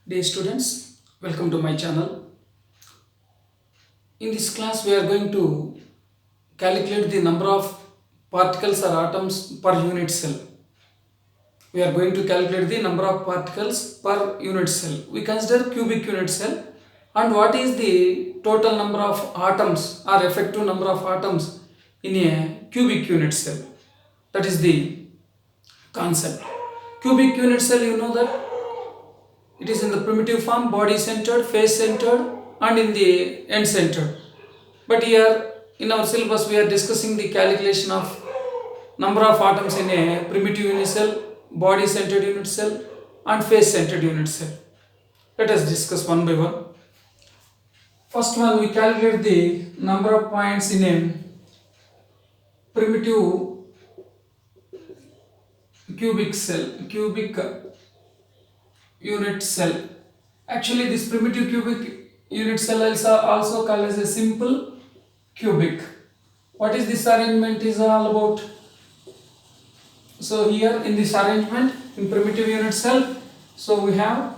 Dear students, welcome to my channel. In this class, we are going to calculate the number of particles or atoms per unit cell. We are going to calculate the number of particles per unit cell. We consider cubic unit cell, and what is the total number of atoms or effective number of atoms in a cubic unit cell. That is the concept. Cubic unit cell, you know that it is in the primitive form, body centered, face centered, and in the end centered. But here in our syllabus we are discussing the calculation of number of atoms in a primitive unit cell, body centered unit cell, and face centered unit cell. Let us discuss one by one. First one, we calculate the number of points in a primitive cubic unit cell. Actually, this primitive cubic unit cell is also called as a simple cubic. What is this arrangement is all about? So here in this arrangement in primitive unit cell, so we have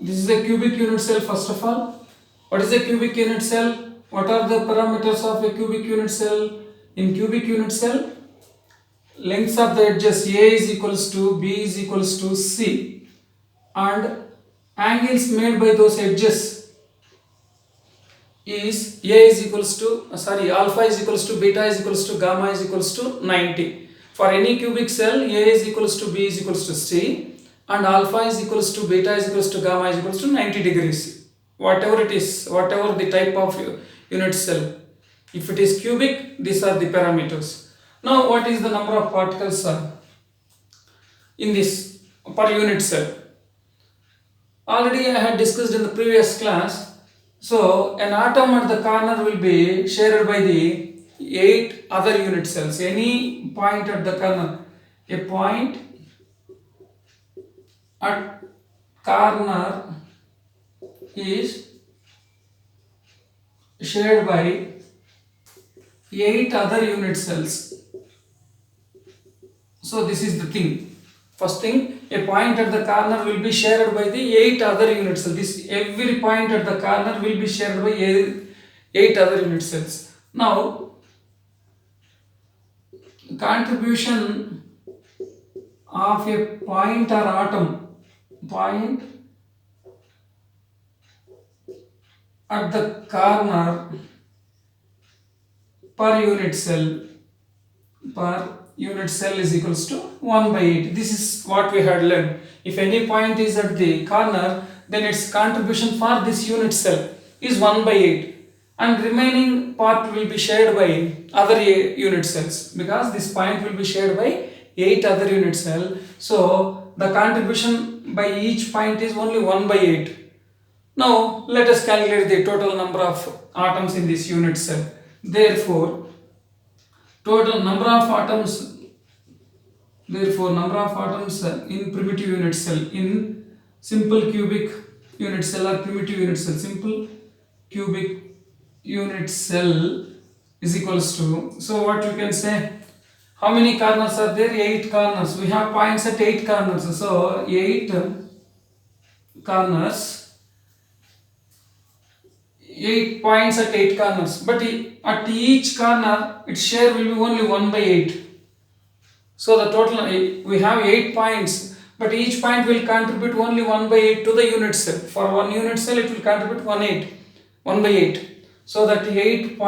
this is a cubic unit cell. First of all, what is a cubic unit cell? What are the parameters of a cubic unit cell? In cubic unit cell, lengths of the edges A is equals to B is equals to C, and angles made by those edges is alpha is equals to beta is equals to gamma is equals to 90. For any cubic cell, A is equals to B is equals to C, and alpha is equals to beta is equals to gamma is equals to 90 degrees. Whatever it is, whatever the type of unit cell, if it is cubic, these are the parameters. Now, what is the number of particles in this per unit cell? Already I had discussed in the previous class. So, an atom at the corner will be shared by the 8 other unit cells. Any point at the corner, a point at corner is shared by 8 other unit cells. So this is the thing. First thing, a point at the corner will be shared by the 8 other unit cells. This every point at the corner will be shared by 8 other unit cells. Now, contribution of a point or atom, point at the corner per unit cell is equals to 1 by 8. This is what we had learned. If any point is at the corner, then its contribution for this unit cell is 1 by 8, and remaining part will be shared by other unit cells, because this point will be shared by 8 other unit cells. So the contribution by each point is only 1 by 8. Now let us calculate the total number of atoms in this unit cell. Therefore, number of atoms in primitive unit cell, in simple cubic unit cell or primitive unit cell, simple cubic unit cell is equals to, so what you can say, how many corners are there? 8 corners. We have points at 8 corners. So 8 corners, 8 points at 8 corners, but at each corner its share will be only 1 by 8. So the total, we have 8 points, but each point will contribute only 1 by 8 to the unit cell. For one unit cell it will contribute 1 by 8. So that 8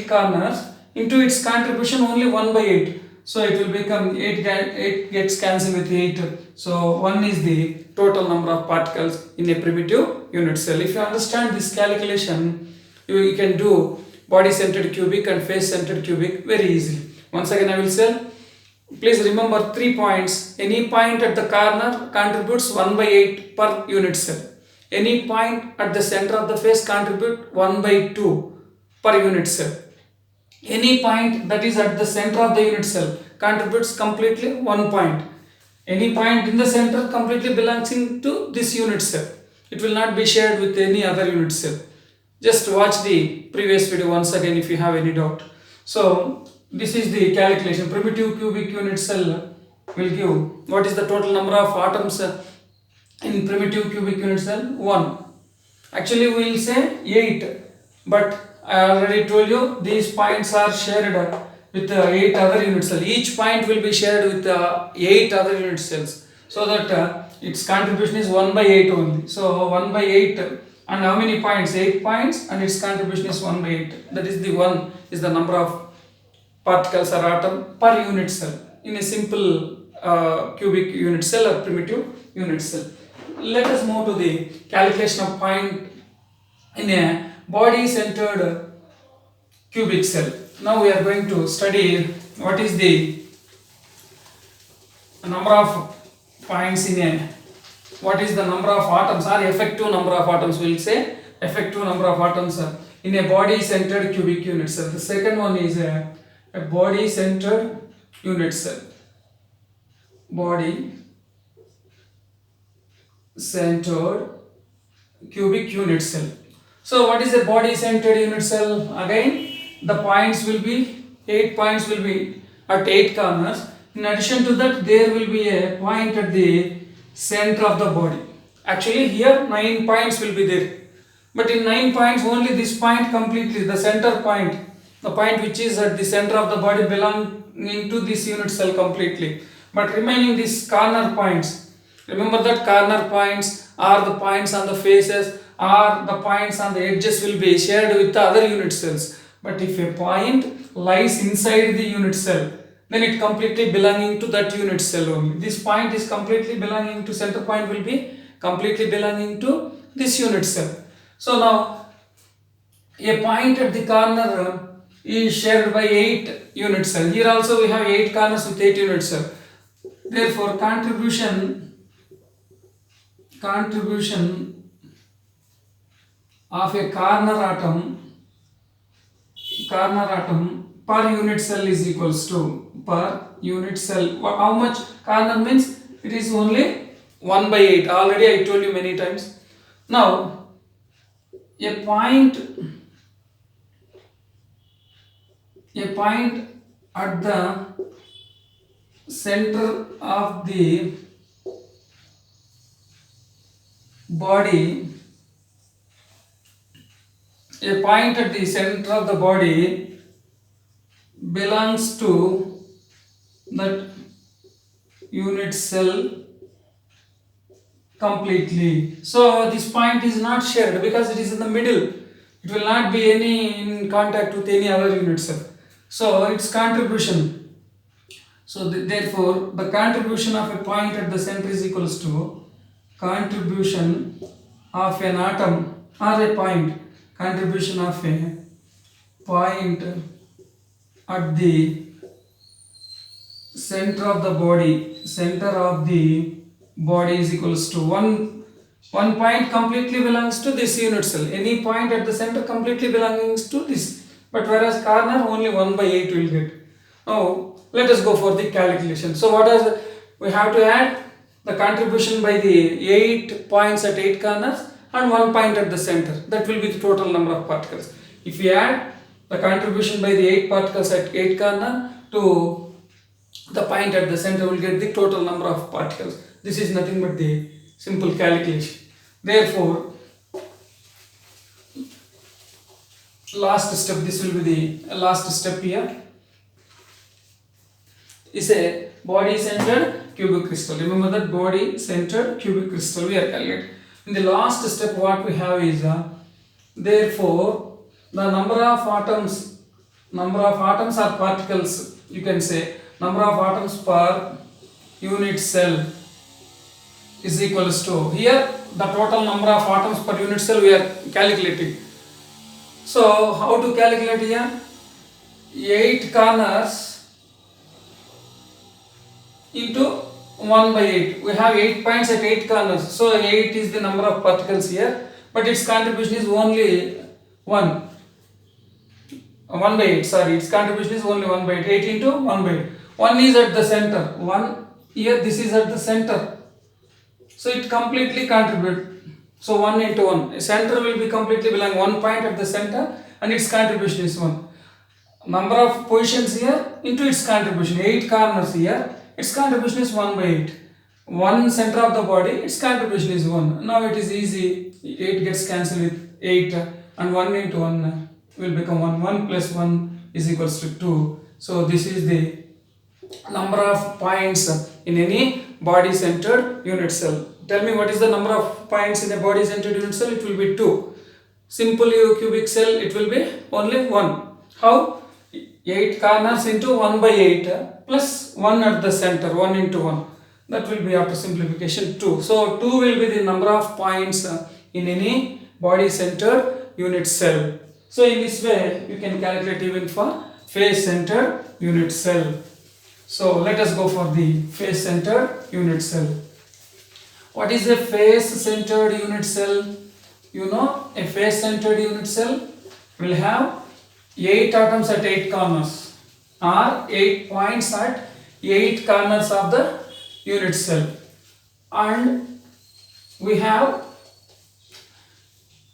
corners into its contribution only 1 by 8. So it will become 8 gets cancelled with 8. So 1 is the total number of particles in a primitive unit cell. If you understand this calculation, you can do body centered cubic and face centered cubic very easily. Once again I will say, please remember 3 points. Any point at the corner contributes 1 by 8 per unit cell. Any point at the center of the face contribute 1 by 2 per unit cell. Any point that is at the center of the unit cell contributes completely 1 point. Any point in the center completely belonging to this unit cell. It will not be shared with any other unit cell. Just watch the previous video once again if you have any doubt. So this is the calculation. Primitive cubic unit cell will give what is the total number of atoms in primitive cubic unit cell? 1. Actually we will say 8, but I already told you these points are shared with 8 other unit cells. Each point will be shared with 8 other unit cells, so that its contribution is 1 by 8 only. So 1 by 8, and how many points? 8 points, and its contribution is 1 by 8. That is the 1 is the number of particles or atom per unit cell in a simple cubic unit cell or primitive unit cell. Let us move to the calculation of point in a body centered cubic cell. Now we are going to study what is the number of points in a, what is the number of atoms or effective number of atoms. We will say effective number of atoms in a body centered cubic unit cell. The second one is a body centered unit cell. Body centered cubic unit cell. So what is a body centered unit cell? Again, the points will be 8 points will be at 8 corners. In addition to that, there will be a point at the center of the body. Actually here 9 points will be there, but in 9 points only this point completely, the center point, the point which is at the center of the body, belonging to this unit cell completely. But remaining these corner points, remember that corner points are the points on the faces or the points on the edges will be shared with the other unit cells. But if a point lies inside the unit cell, then it completely belonging to that unit cell only. This point is completely belonging to, center point will be completely belonging to this unit cell. So now a point at the corner is shared by 8 unit cell. Here also we have 8 corners with 8 unit cell. Therefore contribution of a corner atom per unit cell is equals to, per unit cell, how much corner means? It is only 1 by 8. Already I told you many times. Now a point at the center of the body, a point at the center of the body belongs to that unit cell completely. So this point is not shared because it is in the middle. It will not be any in contact with any other unit cell. So its contribution. So therefore the contribution of a point at the center is equals to contribution of an atom or a point. Contribution of a point at the center of the body is equals to one point completely belongs to this unit cell. Any point at the center completely belongs to this, but whereas corner only 1 by 8 will get. Now let us go for the calculation. So what is we have to add the contribution by the 8 points at 8 corners and 1 point at the center. That will be the total number of particles. If we add the contribution by the 8 particles at 8 corner to the point at the center, will get the total number of particles. This is nothing but the simple calculation. Therefore last step, this will be the last step here, is a body centered cubic crystal. Remember that body centered cubic crystal we are calculating. In the last step what we have is therefore the number of atoms or particles, you can say number of atoms per unit cell is equals to, here the total number of atoms per unit cell we are calculating. So how to calculate here? 8 corners into 1 by 8. We have 8 points at 8 corners. So 8 is the number of particles here, but its contribution is only 1 by 8. Sorry, its contribution is only 1 by 8. 8 into 1 by 8. 1 is at the center. 1 here, this is at the center. So it completely contribute. So 1 into 1. Center will be completely belong 1 point at the center and its contribution is 1. number of positions here into its contribution. 8 corners here, its contribution is 1 by 8. One center of the body, its contribution is 1. Now it is easy. 8 gets cancelled with 8 and 1 into 1 will become 1. 1 plus 1 is equals to 2. So this is the number of points in any body centered unit cell. Tell me what is the number of points in a body centered unit cell? It will be 2. Simple cubic cell, it will be only 1. How? 8 corners into 1 by 8 plus 1 at the center, 1 into 1. That will be after simplification 2. So 2 will be the number of points in any body centered unit cell. So in this way you can calculate even for face centered unit cell. So let us go for the face centered unit cell. What is a face centered unit cell? You know, a face centered unit cell will have 8 atoms at 8 corners or 8 points at 8 corners of the unit cell, and we have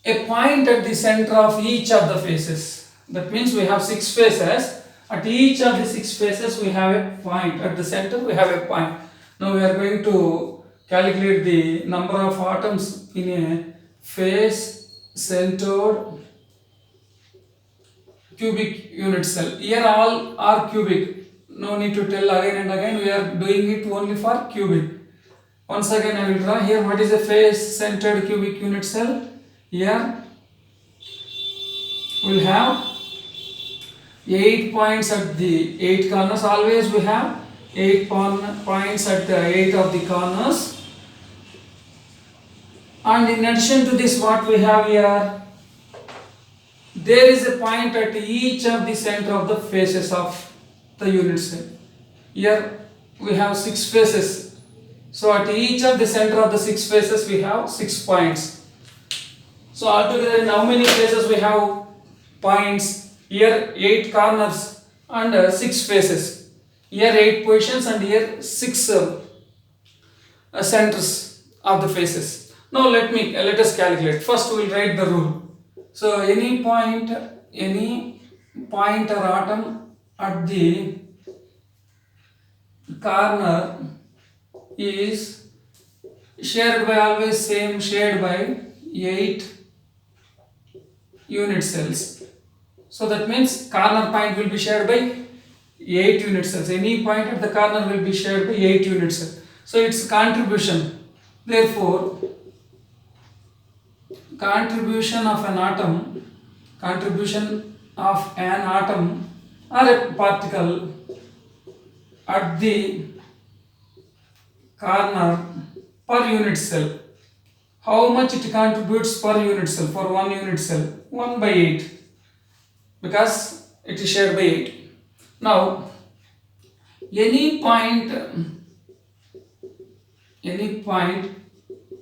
a point at the center of each of the faces. That means we have 6 faces. At each of the 6 faces we have a point. At the center we have a point. Now we are going to calculate the number of atoms in a face centered cubic unit cell. Here all are cubic. No need to tell again and again. We are doing it only for cubic. Once again I will draw here. What is a face centered cubic unit cell? Here we will have 8 points at the 8 corners. Always we have 8 points at the 8 of the corners. And in addition to this, what we have here, there is a point at each of the center of the faces of the unit cell. Here we have 6 faces. So at each of the center of the 6 faces we have 6 points. So altogether in how many faces we have points? Here 8 corners and 6 faces. Here 8 positions and here 6 centers of the faces. Now let us calculate. First we will write the rule. So any point or atom at the corner is shared by always same shared by 8 unit cells. So that means corner point will be shared by 8 unit cells. Any point at the corner will be shared by 8 unit cells. So its contribution. Therefore, contribution of an atom or a particle at the corner per unit cell. How much it contributes per unit cell? For one unit cell, 1 by 8, because it is shared by 8. Now, any point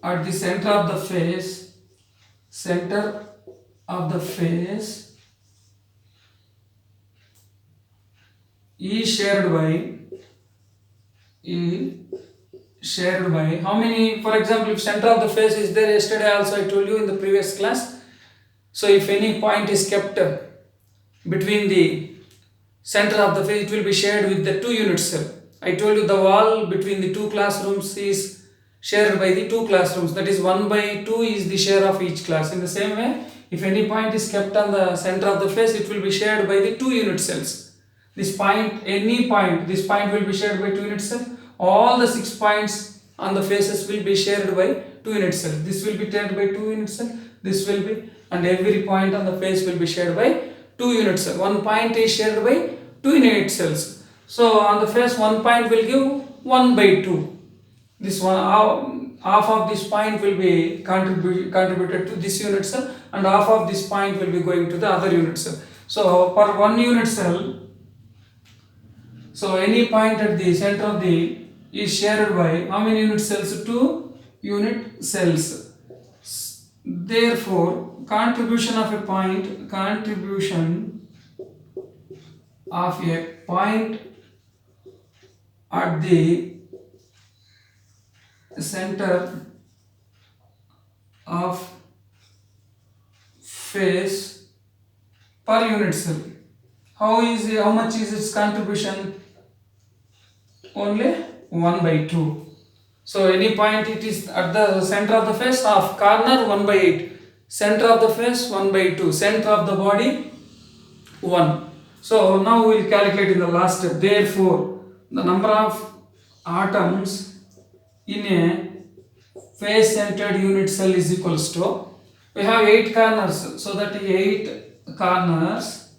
at the center of the face is shared by how many? For example, if center of the face is there, yesterday also I told you in the previous class. So if any point is kept between the center of the face, it will be shared with the 2 unit cell. I told you the wall between the 2 classrooms is shared by the 2 classrooms. That is 1 by 2 is the share of each class. In the same way, if any point is kept on the center of the face, it will be shared by the 2 unit cells. This point will be shared by 2 unit cells. All the 6 points on the faces will be shared by 2 unit cells. This will be shared by 2 unit cells. This will be, and every point on the face will be shared by 2 unit cells. One point is shared by 2 unit cells. So on the face, 1 point will give 1 by 2. This one, half of this point will be contributed to this unit cell, and half of this point will be going to the other unit cell. So per 1 unit cell, so any point at the center of the is shared by how many unit cells? 2 unit cells. Therefore, contribution of a point at the center of face per unit cell. How much is its contribution? Only 1 by 2. So any point it is at the center of the face, half, corner 1 by 8, center of the face 1 by 2, center of the body 1. So now we will calculate in the last step. Therefore, the number of atoms in a face centered unit cell is equals to, we have 8 corners, so that 8 corners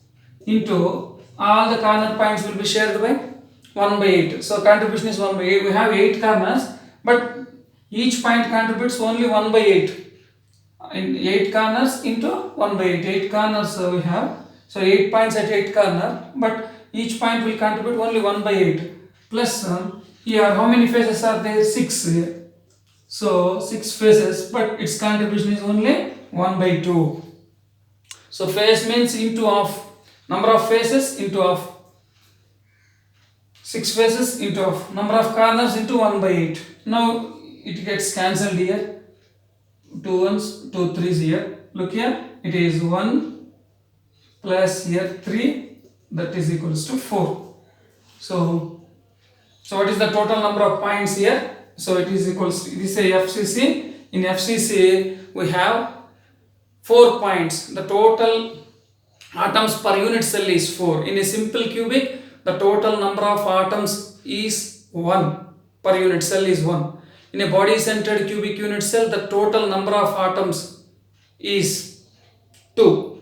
into all the corner points will be shared by 1 by 8. So contribution is 1 by 8. We have 8 corners, but each point contributes only 1 by 8. In 8 corners into 1 by 8. 8 corners we have. So 8 points at 8 corner, but each point will contribute only 1 by 8. Plus here how many faces are there? 6 here. So 6 faces, but its contribution is only 1 by 2. So face means into of number of faces into of 6 faces into of number of corners into 1 by 8. Now it gets cancelled here. 2 1s, 2 3s here. Look here, it is 1 plus here 3, that is equals to 4. So what is the total number of points here? So it is equals to, this is a FCC. In FCC we have 4 points. The total atoms per unit cell is 4. In a simple cubic, the total number of atoms is 1 per unit cell is 1. In a body centered cubic unit cell, the total number of atoms is 2.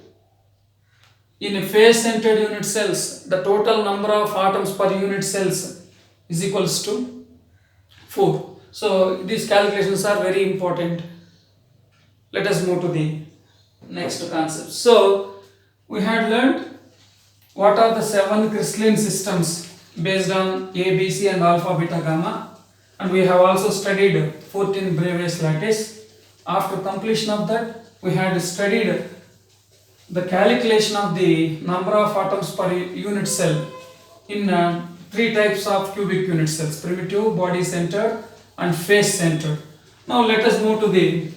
In a face centered unit cells, the total number of atoms per unit cells is equals to 4. So these calculations are very important. Let us move to the next concept. So we had learned what are the 7 crystalline systems based on A, B, C and alpha, beta, gamma, and we have also studied 14 Bravais lattice. After completion of that, we had studied the calculation of the number of atoms per unit cell in 3 types of cubic unit cells: primitive, body centered and face centered. Now let us move to the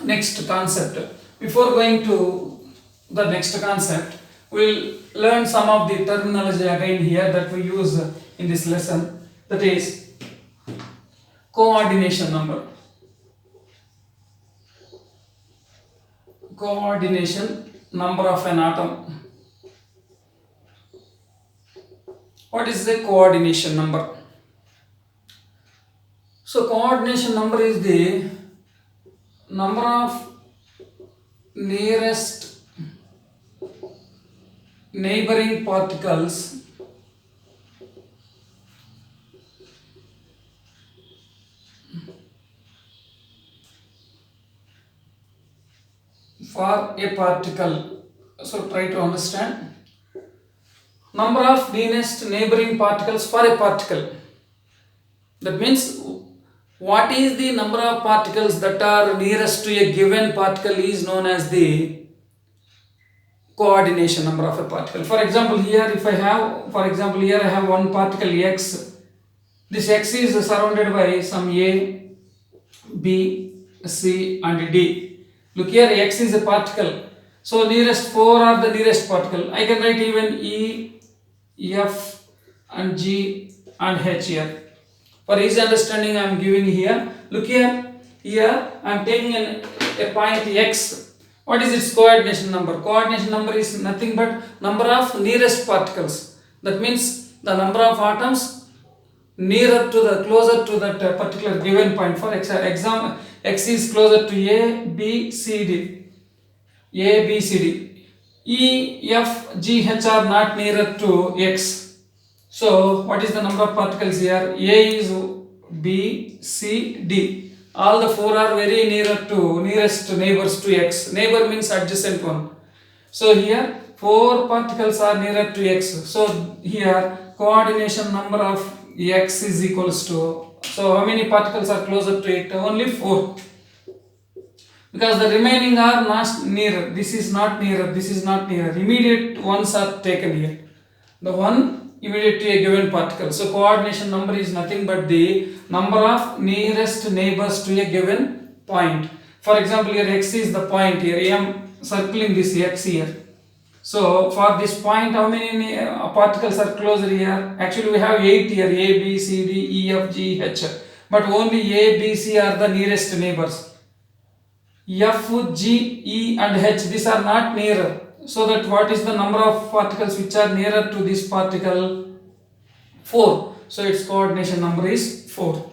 next concept. Before going to the next concept, we will learn some of the terminology again here that we use in this lesson, that is coordination number. Coordination number of an atom. What is the coordination number? So coordination number is the number of nearest neighboring particles for a particle. So try to understand. Number of nearest neighboring particles for a particle. That means what is the number of particles that are nearest to a given particle is known as the coordination number of a particle. For example, here if I have, here I have one particle x. This x is surrounded by some A, B, C and D. Look here, x is a particle. So nearest 4 are the nearest particle. I can write even E, F and G and H here. For easy understanding I am giving here. Look here, I am taking a point x. What is its coordination number? Coordination number is nothing but number of nearest particles. That means the number of atoms nearer to the, closer to that particular given point. For example, x is closer to A, B, C, D. A, B, C, D. E, F, G, H are not nearer to x. So what is the number of particles here? A is B, C, D. All the 4 are very nearest neighbors to x. Neighbor means adjacent one. So here 4 particles are nearer to x. So here coordination number of x is equals to, so how many particles are closer to it? Only 4. Because the remaining are not nearer. This is not nearer, this is not nearer. Immediate ones are taken here. The one immediate to a given particle. So coordination number is nothing but the number of nearest neighbors to a given point. For example, here x is the point here. I am circling this x here. So for this point, how many particles are closer here? Actually, we have 8 here: A, B, C, D, E, F, G, H. But only A, B, C are the nearest neighbors. F, G, E and H, these are not nearer. So that what is the number of particles which are nearer to this particle? 4. So its coordination number is 4.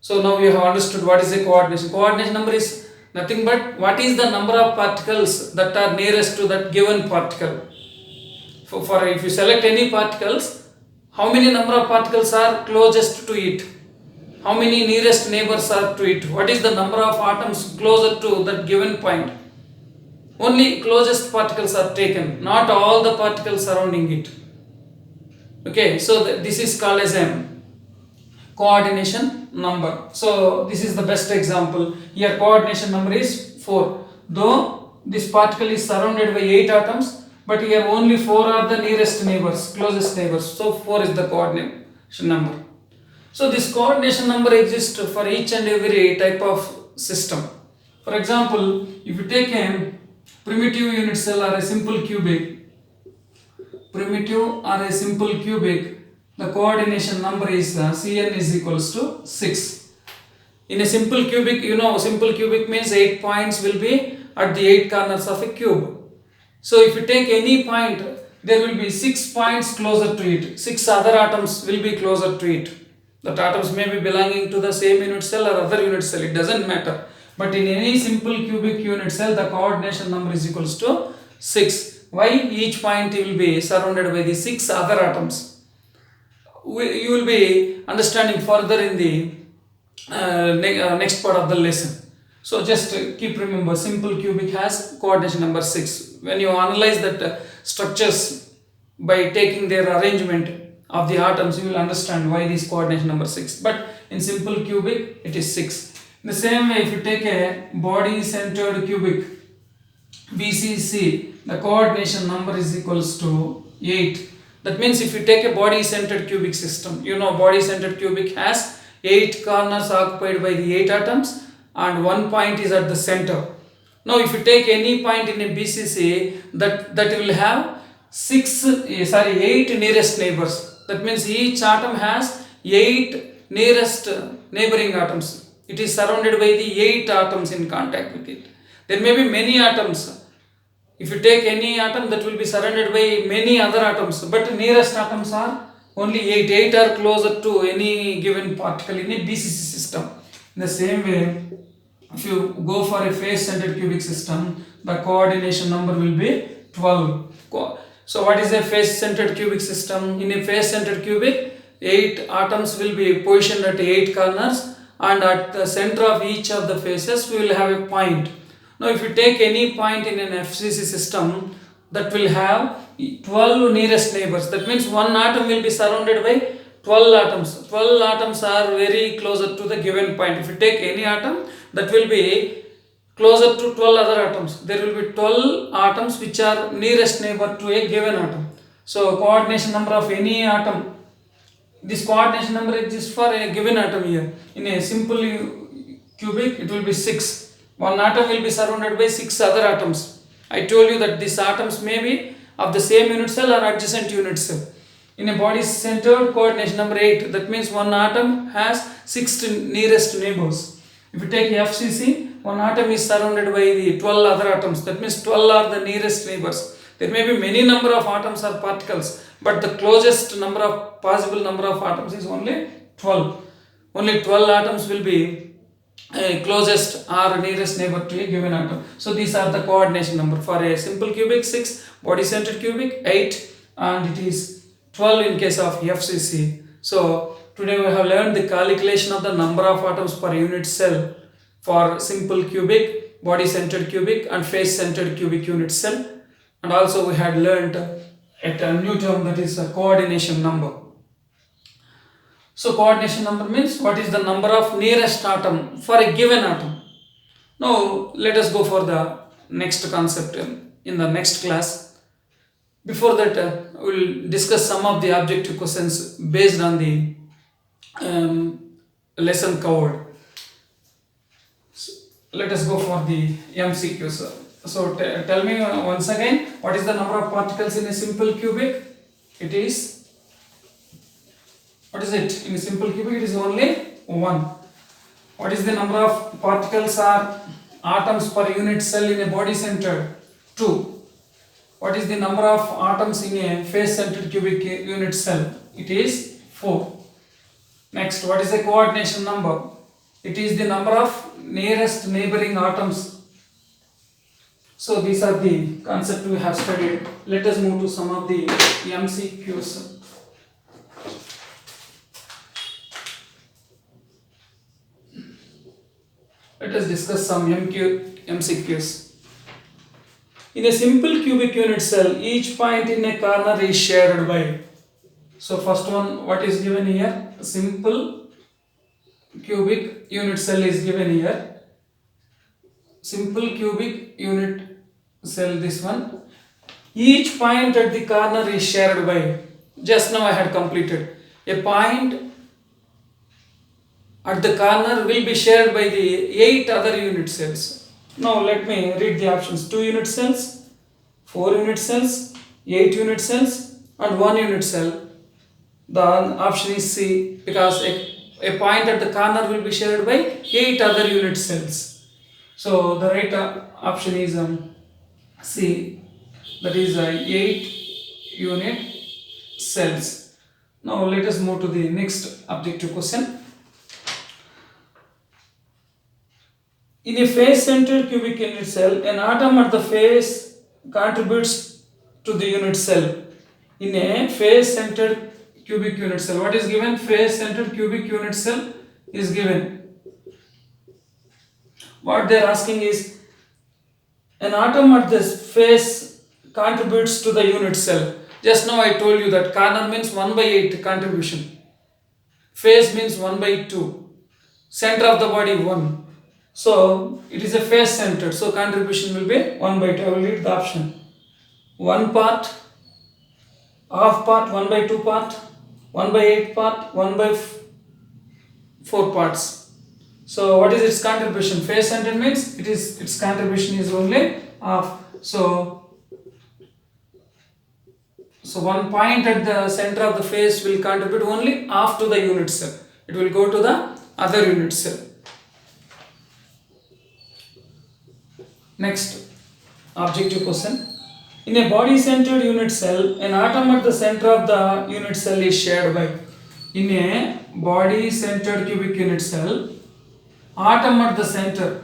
So now we have understood what is a coordination. Coordination number is nothing but what is the number of particles that are nearest to that given particle. For if you select any particles, how many number of particles are closest to it? How many nearest neighbors are to it? What is the number of atoms closer to that given point? Only closest particles are taken, not all the particles surrounding it. Okay, so this is called as a coordination number. So this is the best example. Here coordination number is 4. Though this particle is surrounded by 8 atoms, but here only 4 are the nearest neighbors, closest neighbors. So 4 is the coordination number. So this coordination number exists for each and every type of system. For example, if you take a primitive unit cell or a simple cubic, the coordination number is Cn is equals to 6. In a simple cubic, simple cubic means 8 points will be at the 8 corners of a cube. So if you take any point, there will be 6 points closer to it. 6 other atoms will be closer to it. That atoms may be belonging to the same unit cell or other unit cell, it doesn't matter. But in any simple cubic unit cell, the coordination number is equals to 6. Why? Each point will be surrounded by the 6 other atoms. You will be understanding further in the next part of the lesson. So just keep remember, simple cubic has coordination number 6. When you analyze that structures by taking their arrangement of the atoms, you will understand why this coordination number 6. But in simple cubic, it is 6. In the same way, if you take a body-centered cubic, BCC, the coordination number is equals to 8. That means if you take a body-centered cubic system, body-centered cubic has 8 corners occupied by the 8 atoms and 1 point is at the center. Now if you take any point in a BCC, that will have 8 nearest neighbors. That means each atom has 8 nearest neighboring atoms. It is surrounded by the 8 atoms in contact with it. There may be many atoms. If you take any atom, that will be surrounded by many other atoms, but nearest atoms are only 8. 8 are closer to any given particle in a BCC system. In the same way, if you go for a face-centered cubic system, the coordination number will be 12. So what is a face-centered cubic system? In a face-centered cubic, 8 atoms will be positioned at 8 corners, and at the center of each of the faces we will have a point. Now if you take any point in an FCC system, that will have 12 nearest neighbors. That means one atom will be surrounded by 12 atoms. 12 atoms are very closer to the given point. If you take any atom, that will be closer to 12 other atoms. There will be 12 atoms which are nearest neighbor to a given atom. So coordination number of any atom, this coordination number exists for a given atom here. In a simple cubic, it will be 6. One atom will be surrounded by 6 other atoms. I told you that these atoms may be of the same unit cell or adjacent unit cell. In a body-centered, coordination number 8, that means one atom has 6 nearest neighbors. If you take FCC, one atom is surrounded by the 12 other atoms. That means 12 are the nearest neighbors. There may be many number of atoms or particles, but the closest possible number of atoms is only 12. Only 12 atoms will be closest or nearest neighbor to a given atom. So these are the coordination number. For a simple cubic, 6, body-centered cubic, 8, and it is 12 in case of FCC. So today we have learned the calculation of the number of atoms per unit cell for simple cubic, body-centered cubic and face-centered cubic unit cell. And also we had learned a new term, that is a coordination number. So coordination number means what is the number of nearest atom for a given atom. Now let us go for the next concept in the next class. Before that, we will discuss some of the objective questions based on the lesson covered. So let us go for the MCQs. So tell me once again, what is the number of particles in a simple cubic? It is, what is it? In a simple cubic, it is only 1. What is the number of particles or atoms per unit cell in a body centered? 2. What is the number of atoms in a face centered cubic unit cell? It is 4. Next, what is the coordination number? It is the number of nearest neighboring atoms. So these are the concepts we have studied. Let us move to some of the MCQs. Let us discuss some MCQs. In a simple cubic unit cell, each point in a corner is shared by. So first one, what is given here? A simple cubic unit cell is given here. Simple cubic unit cell, this one. Each point at the corner is shared by. Just now I had completed. A point at the corner will be shared by the 8 other unit cells. Now let me read the options. 2 unit cells, 4 unit cells, 8 unit cells and 1 unit cell. The option is C, because a point at the corner will be shared by 8 other unit cells. So the right option is C, that is 8 unit cells. Now let us move to the next objective question. In a face-centered cubic unit cell, an atom at the face contributes to the unit cell. In a face-centered cubic unit cell, what is given? Face-centered cubic unit cell is given. What they are asking is, an atom at this face contributes to the unit cell. Just now I told you that corner means 1 by 8 contribution. Face means 1 by 2. Center of the body 1. So it is a face centered, so contribution will be 1 by 2. I will read the option. 1 part, half part, 1 by 2 part, 1 by 8 part, 1 by 4 parts. So what is its contribution? Face centered means its contribution is only half. So 1 point at the center of the face will contribute only half to the unit cell. It will go to the other unit cell. Next objective question. In a body centered unit cell, an atom at the center of the unit cell is shared by. In a body centered cubic unit cell, atom at the center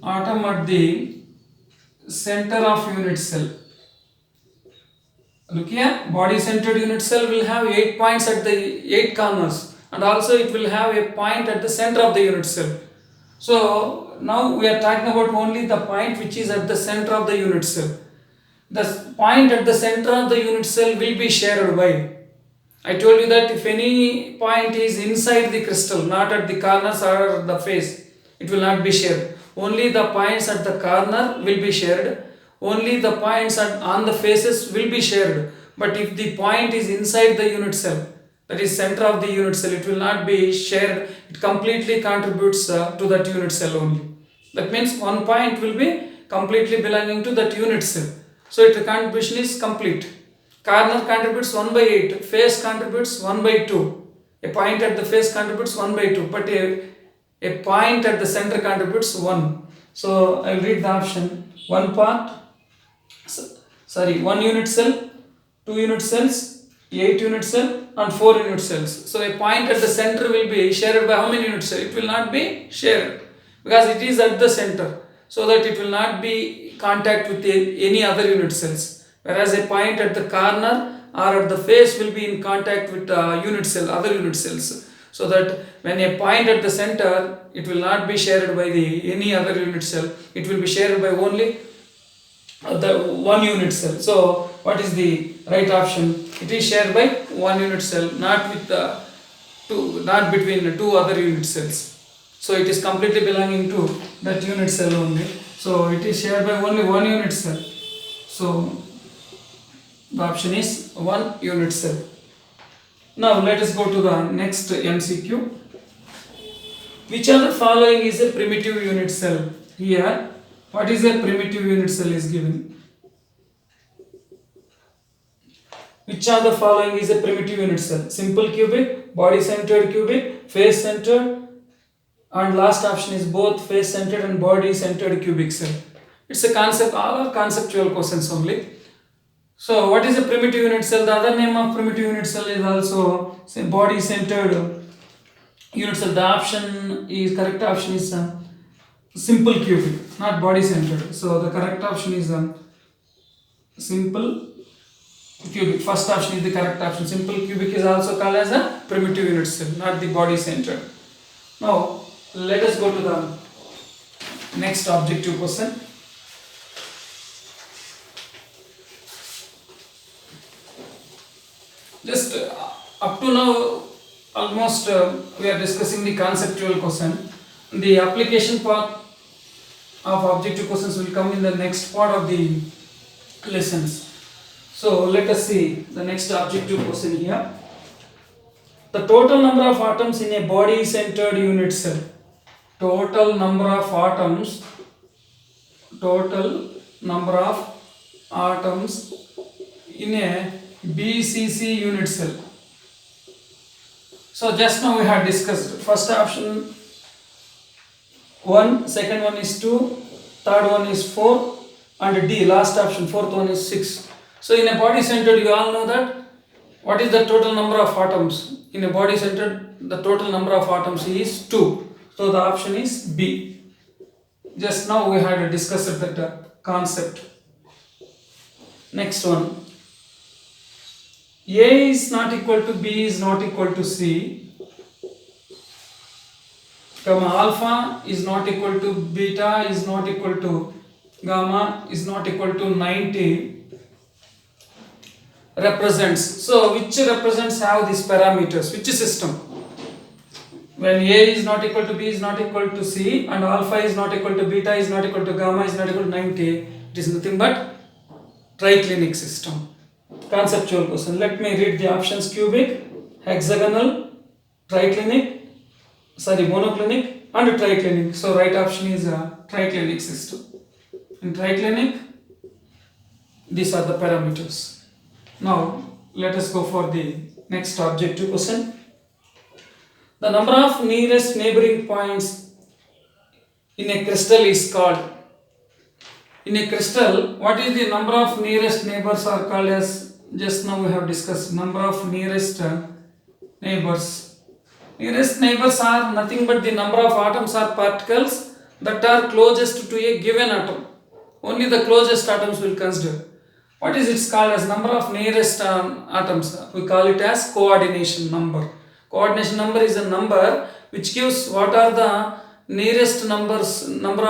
of unit cell. Look here, body centered unit cell will have 8 points at the 8 corners, and also it will have a point at the center of the unit cell. So now we are talking about only the point which is at the center of the unit cell. The point at the center of the unit cell will be shared by. I told you that if any point is inside the crystal, not at the corners or the face, it will not be shared. Only the points at the corner will be shared. Only the points on the faces will be shared. But if the point is inside the unit cell, that is center of the unit cell, it will not be shared. It completely contributes to that unit cell only. That means 1 point will be completely belonging to that unit cell. So its contribution is complete. Corner contributes 1 by 8, face contributes 1 by 2. A point at the face contributes 1 by 2, but a point at the center contributes 1. So I will read the option. 1 unit cell, 2 unit cells, 8 unit cell and 4 unit cells. So a point at the center will be shared by how many unit cells? It will not be shared because it is at the center, so that it will not be contact with any other unit cells. Whereas a point at the corner or at the face will be in contact with unit cell, other unit cells. So that when a point at the center, it will not be shared by any other unit cell. It will be shared by only the 1 unit cell. So what is the right option? It is shared by 1 unit cell, not between the 2 other unit cells. So it is completely belonging to that unit cell only. So it is shared by only 1 unit cell. So the option is 1 unit cell. Now let us go to the next MCQ. Which of the following is a primitive unit cell? Here What is a primitive unit cell is given. Which of the following is a primitive unit cell? Simple cubic, body centered cubic, face centered, and last option is both face centered and body centered cubic cell. It's a concept, all are conceptual questions only. So what is a primitive unit cell? The other name of primitive unit cell is also say body centered unit cell. The option is, correct option is simple cubic, not body centered. So the correct option is simple cubic. First option is the correct option. Simple cubic is also called as a primitive unit cell, not the body centered. Now let us go to the next objective question. Just up to now almost we are discussing the conceptual question. The application part of objective questions will come in the next part of the lessons. So let us see the next objective question here. The total number of atoms in a body centered unit cell. Total number of atoms in a BCC unit cell. So just now we have discussed first option 1, second one is 2, third one is 4, and D last option fourth one is 6. So in a body centered, you all know that what is the total number of atoms in a body centered? The total number of atoms is 2. So the option is B. Just now we had discussed that concept. Next one. A is not equal to B is not equal to C, comma alpha is not equal to beta is not equal to gamma is not equal to 90 represents. So which represents have these parameters? Which system? When A is not equal to B is not equal to C and alpha is not equal to beta is not equal to gamma is not equal to 90, it is nothing but triclinic system. Conceptual question. Let me read the options: cubic, hexagonal, monoclinic and triclinic. So right option is a triclinic system. In triclinic, these are the parameters. Now let us go for the next objective question. The number of nearest neighboring points in a crystal is called. In a crystal, what is the number of nearest neighbors are called as? Just now we have discussed number of nearest neighbors. Nearest neighbors are nothing but the number of atoms or particles that are closest to a given atom. Only the closest atoms will consider. What is it called as? Number of nearest atoms. We call it as coordination number. Coordination number is a number which gives what are the nearest number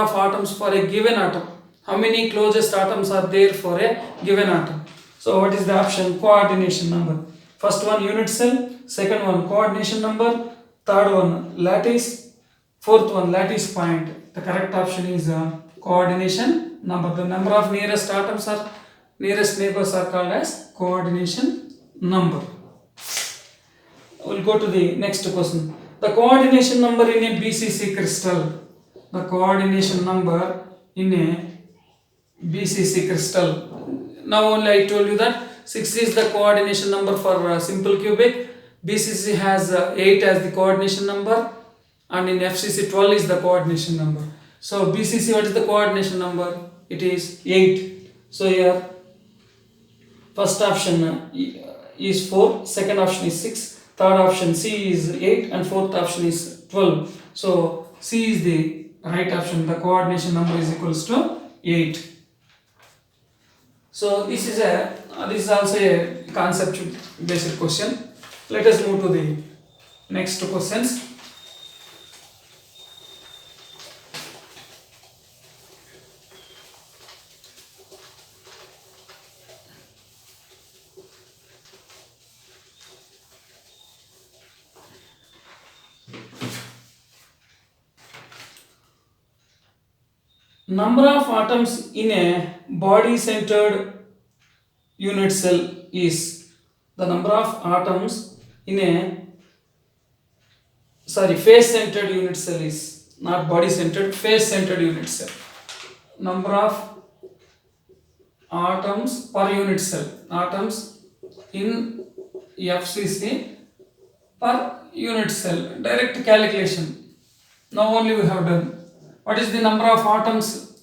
of atoms for a given atom. How many closest atoms are there for a given atom? So what is the option? Coordination number. First one unit cell, second one coordination number, third one lattice, fourth one lattice point. The correct option is coordination number. The number of nearest atoms or nearest neighbors are called as coordination number. We'll go to the next question. The coordination number in a BCC crystal. The coordination number in a BCC crystal. Now only I told you that 6 is the coordination number for simple cubic. BCC has 8 as the coordination number, and in FCC 12 is the coordination number. So BCC, what is the coordination number? It is 8. So here first option is 4, second option is 6, third option C is 8 and fourth option is 12. So C is the right option. The coordination number is equals to 8. So this is also a concept based question. Let us move to the next questions. Number of atoms in a body centered unit cell is the number of atoms in a face centered unit cell is not body centered, face centered unit cell. number of atoms per unit cell, atoms in FCC per unit cell. Direct calculation. Now only we have done. What is the number of atoms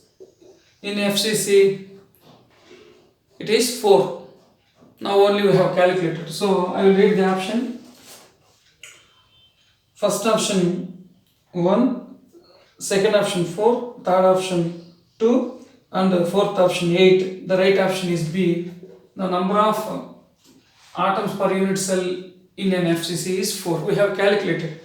in FCC? It is 4. Now only we have calculated. So I will read the option. First option 1, second option 4, third option 2, and the fourth option 8. The right option is B. The number of atoms per unit cell in an FCC is 4. We have calculated.